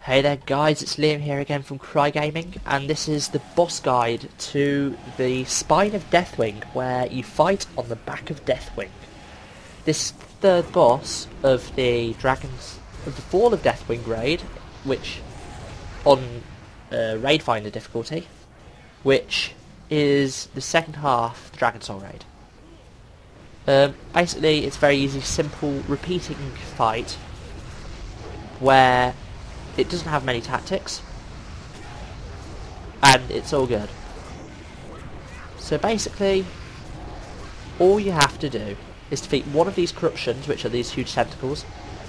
Hey there guys, it's Liam here again from KraieGaming, and this is the boss guide to the Spine of Deathwing, where you fight on the back of Deathwing. This third boss of the Fall of Deathwing raid, which on raid finder difficulty, which is the second half of the Dragon Soul raid. Basically, it's very easy, simple, repeating fight where it doesn't have many tactics, and it's all good. So basically, all you have to do is defeat one of these corruptions, which are these huge tentacles,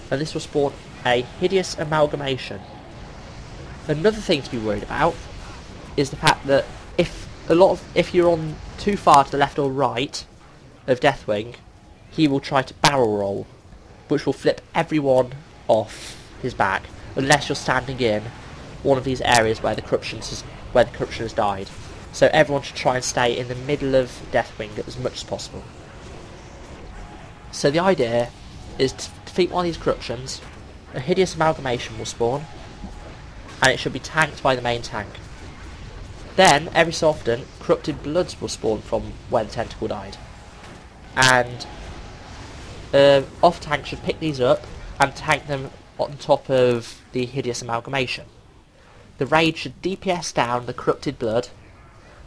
and this will spawn a hideous amalgamation. Another thing to be worried about is the fact that if you're on too far to the left or right of Deathwing, he will try to barrel roll, which will flip everyone off his back, unless you're standing in one of these areas where the corruption has died. So everyone should try and stay in the middle of Deathwing as much as possible. So the idea is to defeat one of these corruptions, a hideous amalgamation will spawn, and it should be tanked by the main tank. Then, every so often, corrupted bloods will spawn from where the tentacle died. And off-tank should pick these up and tank them on top of the hideous amalgamation. The raid should DPS down the corrupted blood,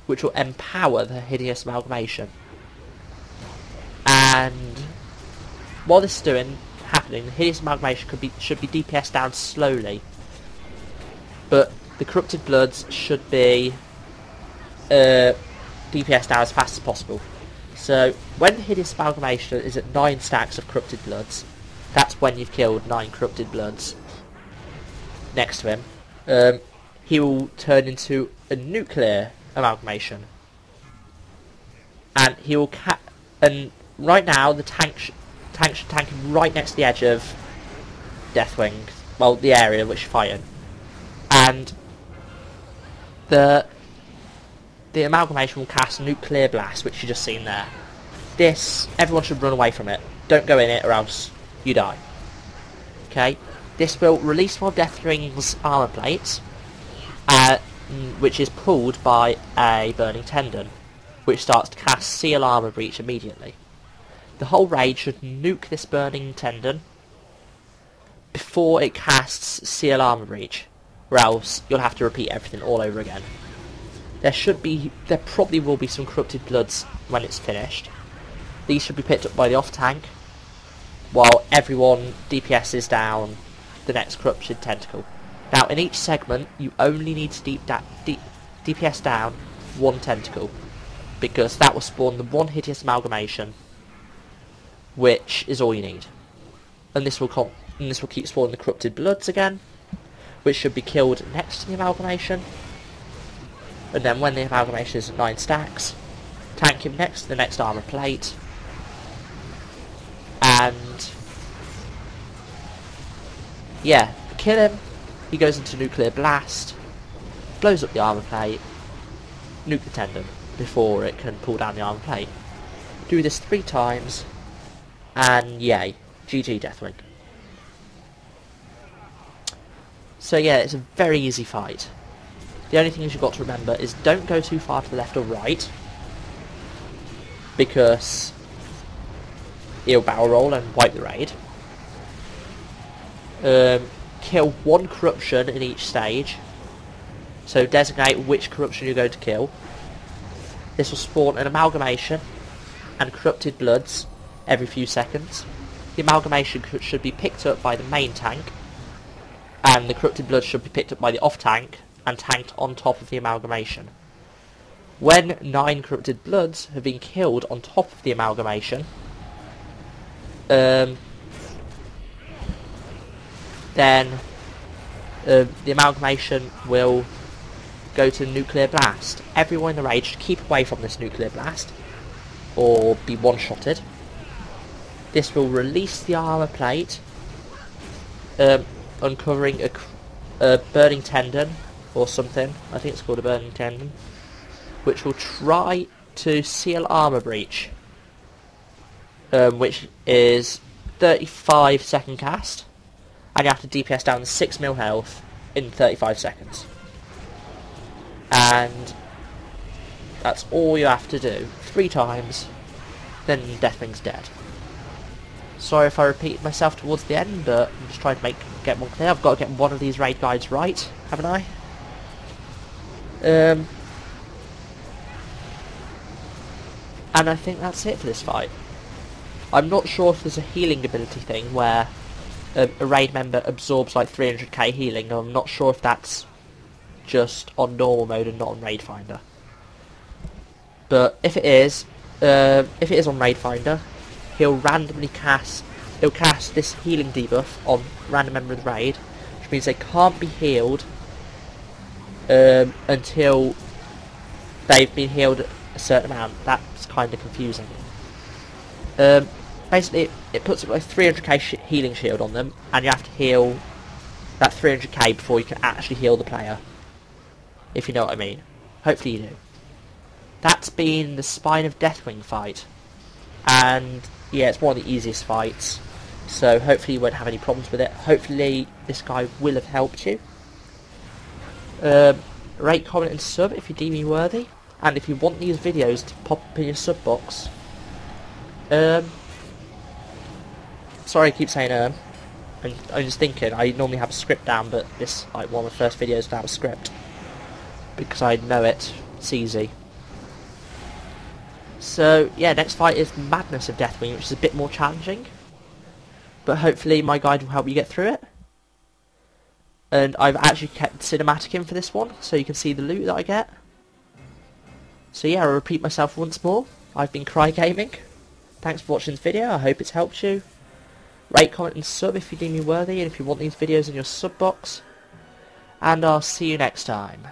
which will empower the hideous amalgamation. And while this is happening, the hideous amalgamation should be DPS down slowly, but the corrupted bloods should be DPS down as fast as possible. So when the hideous amalgamation is at 9 stacks of corrupted bloods, that's when you've killed 9 corrupted bloods next to him. He will turn into a nuclear amalgamation, and he will and right now the tank should tank him right next to the edge of Deathwing, well, the area which you're fighting, and the amalgamation will cast nuclear blast, which you just seen there. Everyone should run away from it. Don't go in it, or else you die. Okay, this will release one of Deathwing's armor plates, which is pulled by a burning tendon, which starts to cast seal armor breach immediately. The whole raid should nuke this burning tendon before it casts seal armor breach, or else you'll have to repeat everything all over again. There probably will be some corrupted bloods when it's finished. These should be picked up by the off tank, while everyone DPSs down the next corrupted tentacle. Now, in each segment, you only need to DPS down one tentacle, because that will spawn the one hideous amalgamation, which is all you need. And this will keep spawning the corrupted bloods again, which should be killed next to the amalgamation. And then when the amalgamation is at 9 stacks, tank him next to the next armor plate, and yeah, kill him. He goes into nuclear blast, blows up the armor plate, nuke the tendon before it can pull down the armor plate. Do this 3 times, and yay, GG Deathwing. So yeah, it's a very easy fight. The only thing you've got to remember is don't go too far to the left or right, because he'll barrel roll and wipe the raid. Kill one corruption in each stage, so designate which corruption you're going to kill. This will spawn an amalgamation and corrupted bloods every few seconds. The amalgamation should be picked up by the main tank, and the corrupted blood should be picked up by the off tank and tanked on top of the amalgamation. When 9 corrupted bloods have been killed on top of the amalgamation, then the amalgamation will go to nuclear blast. Everyone in the raid should keep away from this nuclear blast, or be one-shotted. This will release the armor plate, uncovering a burning tendon or something. I think it's called a burning tendon, which will try to seal armor breach, which is 35-second cast, and you have to DPS down 6 mil health in 35 seconds. And that's all you have to do. 3 times, then Deathwing's dead. Sorry if I repeated myself towards the end, but I'm just trying to get one clear. I've got to get one of these raid guides right, haven't I? And I think that's it for this fight. I'm not sure if there's a healing ability thing where a raid member absorbs like 300k healing. I'm not sure if that's just on normal mode and not on Raid Finder. But if it is on Raid Finder, he'll cast this healing debuff on random member of the raid, which means they can't be healed until they've been healed a certain amount. That's kind of confusing. Basically, it puts like 300k healing shield on them, and you have to heal that 300k before you can actually heal the player. If you know what I mean. Hopefully you do. That's been the Spine of Deathwing fight. And yeah, it's one of the easiest fights. So hopefully you won't have any problems with it. Hopefully this guy will have helped you. Rate, comment and sub if you deem me worthy. And if you want these videos to pop up in your sub box. Sorry I keep saying I'm just thinking, I normally have a script down, but this like one of the first videos to have a script. Because I know it. It's easy. So yeah, next fight is Madness of Deathwing, which is a bit more challenging. But hopefully my guide will help you get through it. And I've actually kept cinematic in for this one, so you can see the loot that I get. So yeah, I'll repeat myself once more. I've been KraieGaming. Thanks for watching this video, I hope it's helped you. Rate, comment and sub if you deem me worthy, and if you want these videos in your sub box. And I'll see you next time.